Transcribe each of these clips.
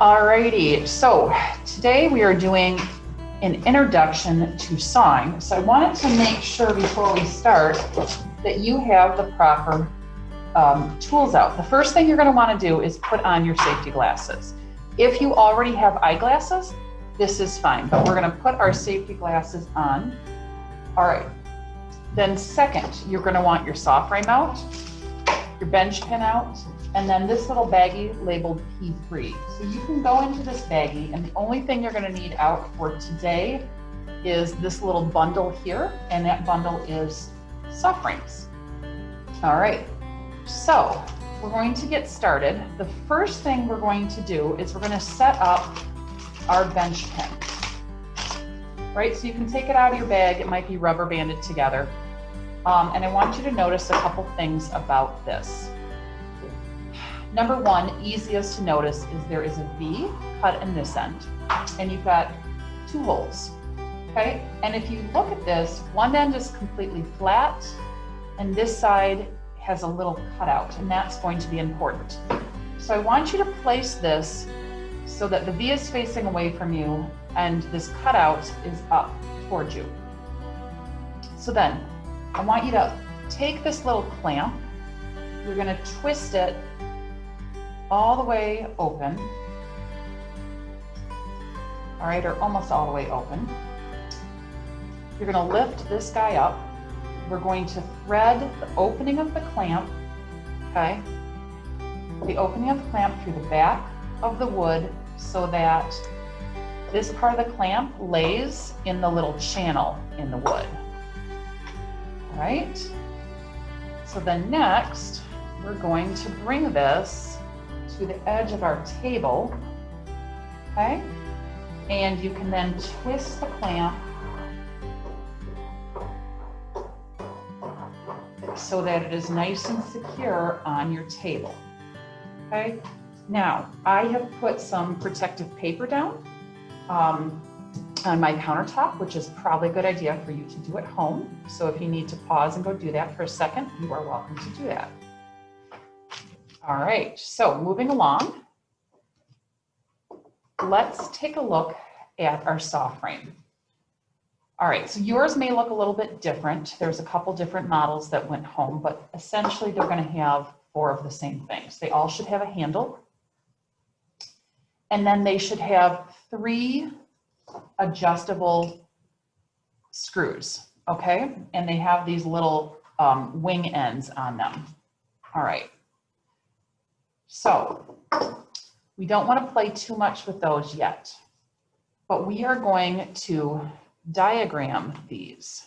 Alrighty, so today we are doing an introduction to sawing. So I wanted to make sure before we start that you have the proper tools out. The first thing you're going to want to do is put on your safety glasses. If you already have eyeglasses, this is fine, but we're going to put our safety glasses on. All right, then second, you're going to want your saw frame out, your bench pin out, and then this little baggie labeled P3. So you can go into this baggie, and the only thing you're going to need out for today is this little bundle here, and that bundle is saw frames. All right, so we're going to get started. The first thing we're going to do is we're going to set up our bench pin. Right, so you can take it out of your bag. It might be rubber banded together. And I want you to notice a couple things about this. Number one, easiest to notice is there is a V cut in this end, and you've got two holes, okay? And if you look at this, one end is completely flat, and this side has a little cutout, and that's going to be important. So I want you to place this so that the V is facing away from you, and this cutout is up towards you. So then, I want you to take this little clamp, you're gonna twist it all the way open, all right, or almost all the way open. You're gonna lift this guy up. We're going to thread the opening of the clamp, okay? The opening of the clamp through the back of the wood so that this part of the clamp lays in the little channel in the wood, all right? So then next, we're going to bring this to the edge of our table, okay? And you can then twist the clamp so that it is nice and secure on your table, okay? Now, I have put some protective paper down on my countertop, which is probably a good idea for you to do at home. So if you need to pause and go do that for a second, you are welcome to do that. All right, so moving along, let's take a look at our saw frame. All right, so yours may look a little bit different. There's a couple different models that went home, but essentially they're going to have four of the same things. They all should have a handle, and then they should have three adjustable screws, okay? And they have these little wing ends on them. All right. So we don't want to play too much with those yet, but we are going to diagram these.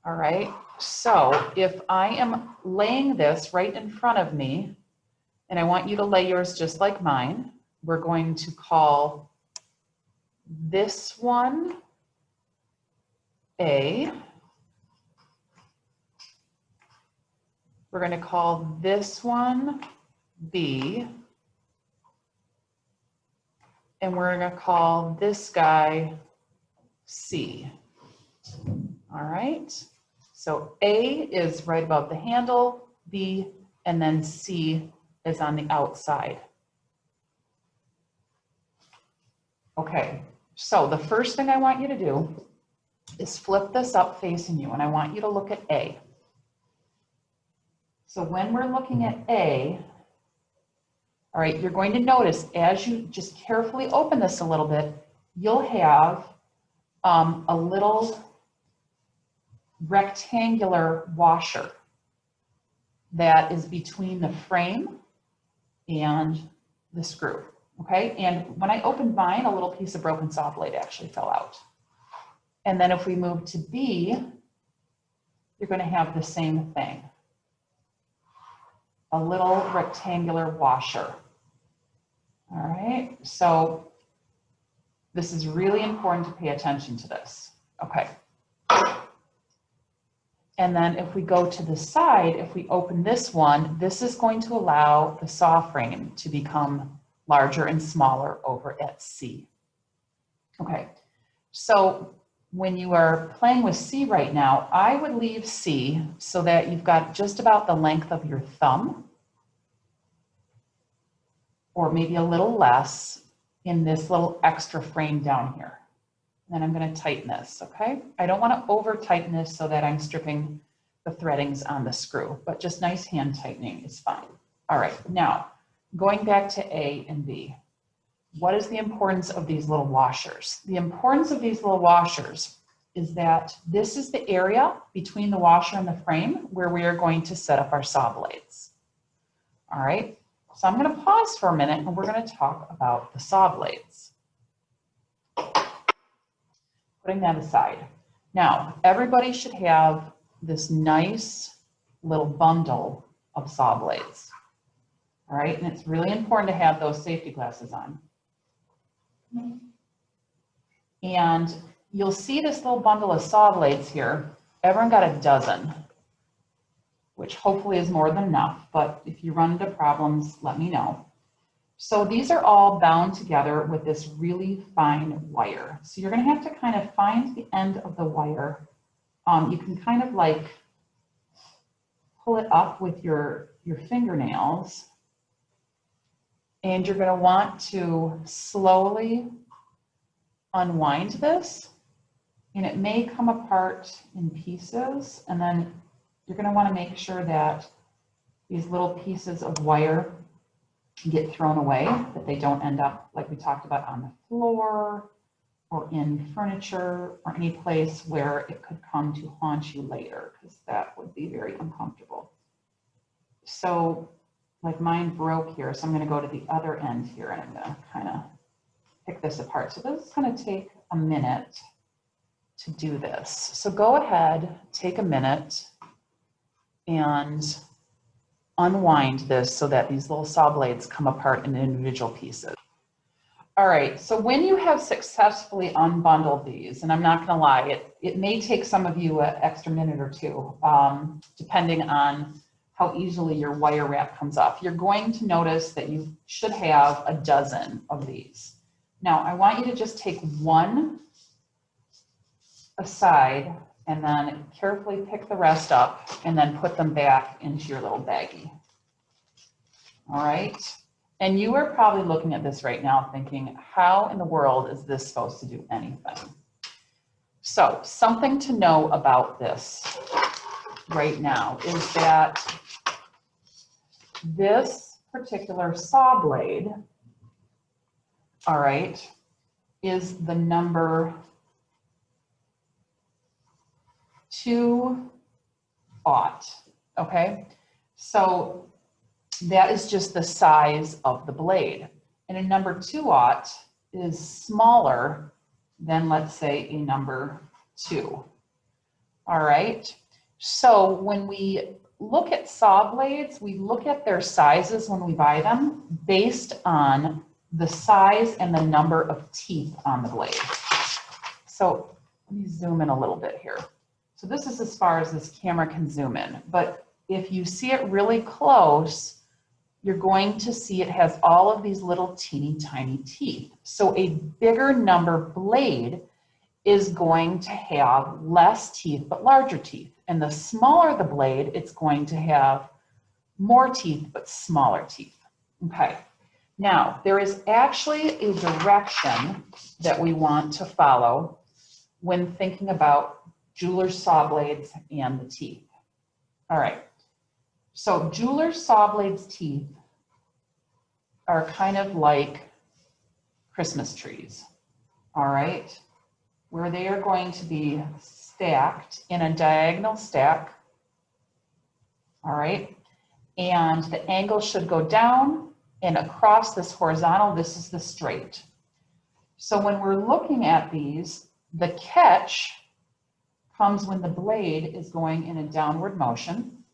All right. So if I am laying this right in front of me, and I want you to lay yours just like mine, we're going to call this one A. We're going to call this one B. And we're going to call this guy C. All right. So A is right above the handle, B, and then C is on the outside. Okay. So the first thing I want you to do is flip this up facing you, and I want you to look at A. So when we're looking at A, all right, you're going to notice as you just carefully open this a little bit, you'll have a little rectangular washer that is between the frame and the screw. Okay, and when I opened mine, a little piece of broken saw blade actually fell out. And then if we move to B, you're going to have the same thing. A little rectangular washer. All right, so this is really important to pay attention to this. Okay. And then if we go to the side, if we open this one, this is going to allow the saw frame to become larger and smaller over at C. Okay, so when you are playing with C right now, I would leave C so that you've got just about the length of your thumb, or maybe a little less, in this little extra frame down here. And then I'm going to tighten this, okay? I don't want to over tighten this so that I'm stripping the threadings on the screw, but just nice hand tightening is fine. All right, now going back to A and B. What is the importance of these little washers? The importance of these little washers is that this is the area between the washer and the frame where we are going to set up our saw blades. All right, so I'm going to pause for a minute and we're going to talk about the saw blades. Putting that aside. Now, everybody should have this nice little bundle of saw blades. All right, and it's really important to have those safety glasses on. And you'll see this little bundle of saw blades here. Everyone got a dozen, which hopefully is more than enough, but if you run into problems, let me know. So these are all bound together with this really fine wire. So you're going to have to kind of find the end of the wire. You can kind of like pull it up with your fingernails. And you're going to want to slowly unwind this. And it may come apart in pieces. And then you're going to want to make sure that these little pieces of wire get thrown away, that they don't end up, like we talked about, on the floor or in furniture or any place where it could come to haunt you later, because that would be very uncomfortable. So like mine broke here, so I'm going to go to the other end here and I'm going to kind of pick this apart. So this is going to take a minute to do this. So go ahead, take a minute and unwind this so that these little saw blades come apart in individual pieces. All right, so when you have successfully unbundled these, and I'm not going to lie, it may take some of you an extra minute or two, depending on how easily your wire wrap comes off. You're going to notice that you should have a dozen of these. Now, I want you to just take one aside and then carefully pick the rest up and then put them back into your little baggie. All right. And you are probably looking at this right now thinking, how in the world is this supposed to do anything? So something to know about this right now is that this particular saw blade, all right, is the number 2/0, okay? So that is just the size of the blade. And a number 2/0 is smaller than, let's say, a number 2. All right. So when we look at saw blades, we look at their sizes when we buy them based on the size and the number of teeth on the blade. So let me zoom in a little bit here. So this is as far as this camera can zoom in, but if you see it really close, you're going to see it has all of these little teeny tiny teeth. So a bigger number blade is going to have less teeth, but larger teeth. And the smaller the blade, it's going to have more teeth, but smaller teeth. Okay. Now, there is actually a direction that we want to follow when thinking about jeweler's saw blades and the teeth. All right. So jeweler's saw blades teeth are kind of like Christmas trees. All right. Where they are going to be stacked in a diagonal stack. All right. And the angle should go down and across this horizontal, this is the straight. So when we're looking at these, the catch comes when the blade is going in a downward motion.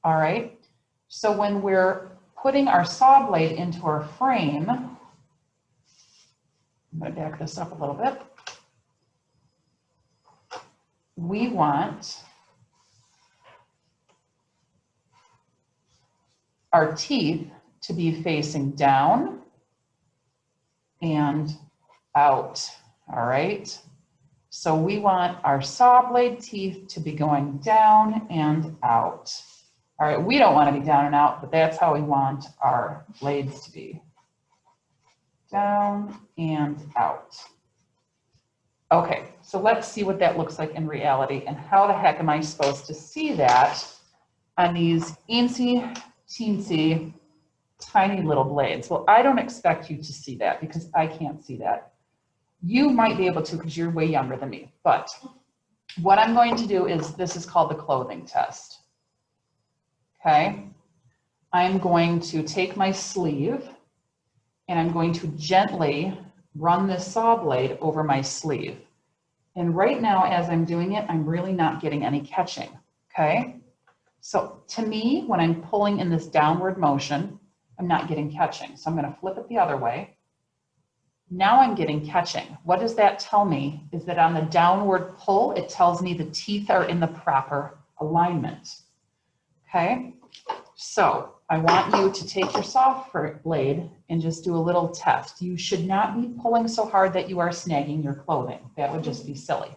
All right. So when we're putting our saw blade into our frame, I'm going to back this up a little bit. We want our teeth to be facing down and out. All right. So we want our saw blade teeth to be going down and out. All right. We don't want to be down and out, but that's how we want our blades to be. down and out. Okay, so let's see what that looks like in reality, and how the heck am I supposed to see that on these eensy, teensy, tiny little blades? Well, I don't expect you to see that because I can't see that. You might be able to because you're way younger than me, but what I'm going to do is, this is called the clothing test. Okay, I'm going to take my sleeve and I'm going to gently run this saw blade over my sleeve. And right now, as I'm doing it, I'm really not getting any catching, okay? So to me, when I'm pulling in this downward motion, I'm not getting catching. So I'm gonna flip it the other way. Now I'm getting catching. What does that tell me? Is that on the downward pull, it tells me the teeth are in the proper alignment, okay? So I want you to take your saw blade and just do a little test. You should not be pulling so hard that you are snagging your clothing. That would just be silly.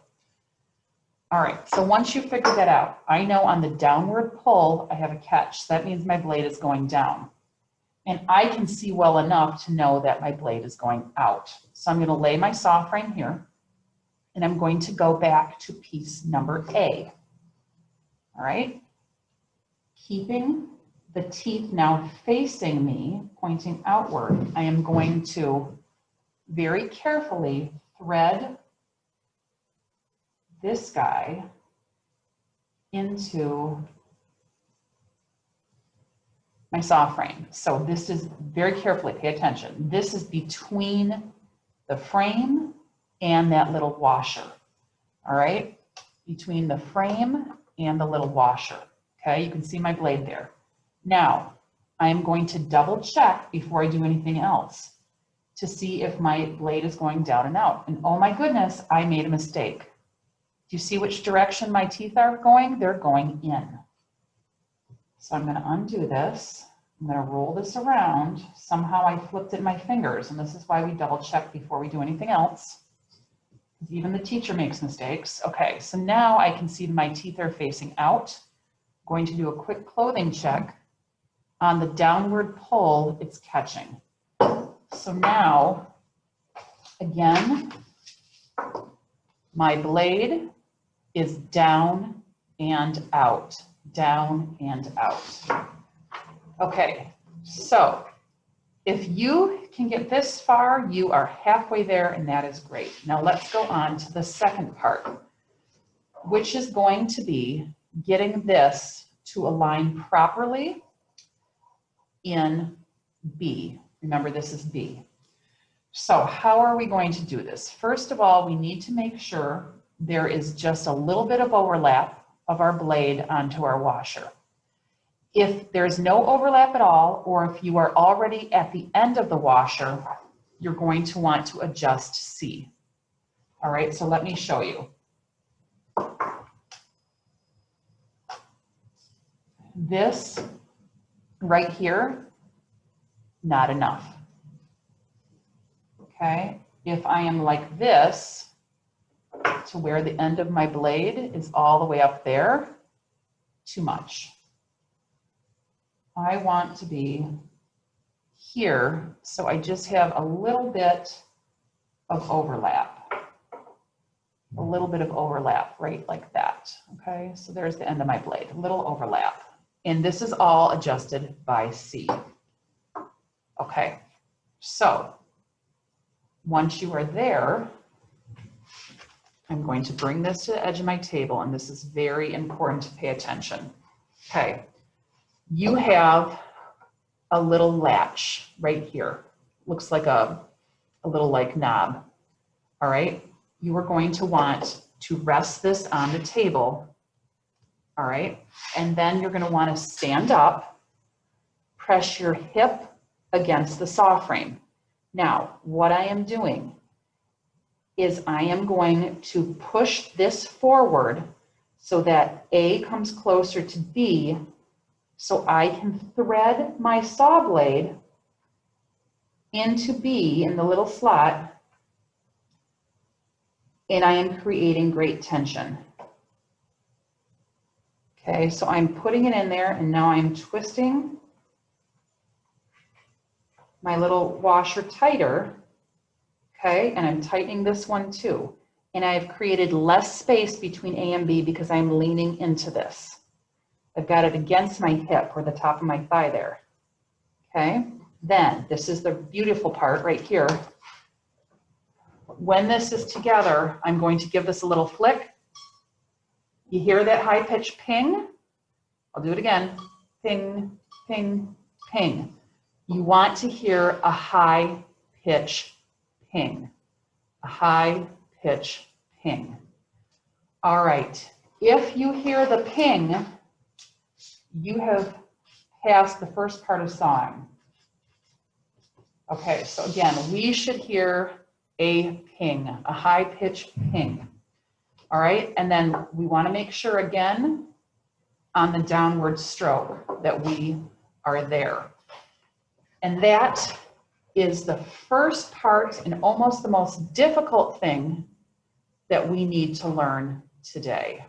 All right, so once you figure that out, I know on the downward pull, I have a catch. That means my blade is going down. And I can see well enough to know that my blade is going out. So I'm gonna lay my saw frame here, and I'm going to go back to piece number A. All right, keeping the teeth now facing me, pointing outward, I am going to very carefully thread this guy into my saw frame. So this is, very carefully, pay attention. This is between the frame and that little washer. All right, between the frame and the little washer. Okay, you can see my blade there. Now, I am going to double check before I do anything else to see if my blade is going down and out. And oh my goodness, I made a mistake. Do you see which direction my teeth are going? They're going in. So I'm going to undo this. I'm going to roll this around. Somehow I flipped it in my fingers, and this is why we double check before we do anything else. Even the teacher makes mistakes. Okay, so now I can see my teeth are facing out. I'm going to do a quick clothing check. On the downward pull, it's catching. So now, again, my blade is down and out, down and out. Okay, so if you can get this far, you are halfway there, and that is great. Now let's go on to the second part, which is going to be getting this to align properly in B. Remember, this is B. So how are we going to do this? First of all, we need to make sure there is just a little bit of overlap of our blade onto our washer. If there's no overlap at all, or if you are already at the end of the washer, you're going to want to adjust C. All right, so let me show you. This right here, not enough. Okay, if I am like this, to where the end of my blade is all the way up there, too much. I want to be here, so I just have a little bit of overlap. A little bit of overlap, right like that. Okay, so there's the end of my blade, a little overlap. And this is all adjusted by C. Okay, so once you are there, I'm going to bring this to the edge of my table, and this is very important to pay attention. Okay, you have a little latch right here. Looks like a little like knob. All right, you are going to want to rest this on the table. All right, and then you're going to want to stand up, press your hip against the saw frame. Now, what I am doing is I am going to push this forward so that A comes closer to B, so I can thread my saw blade into B in the little slot, and I am creating great tension. Okay, so I'm putting it in there, and now I'm twisting my little washer tighter okay? And I'm tightening this one too. And I've created less space between A and B because I'm leaning into this. I've got it against my hip or the top of my thigh there, okay? Then, this is the beautiful part right here. When this is together, I'm going to give this a little flick. You hear that high-pitched ping? I'll do it again. Ping, ping, ping. You want to hear a high-pitch ping. A high-pitch ping. All right. If you hear the ping, you have passed the first part of sawing. Okay, so again, we should hear a ping, a high-pitched ping. All right, and then we want to make sure again on the downward stroke that we are there. And that is the first part and almost the most difficult thing that we need to learn today.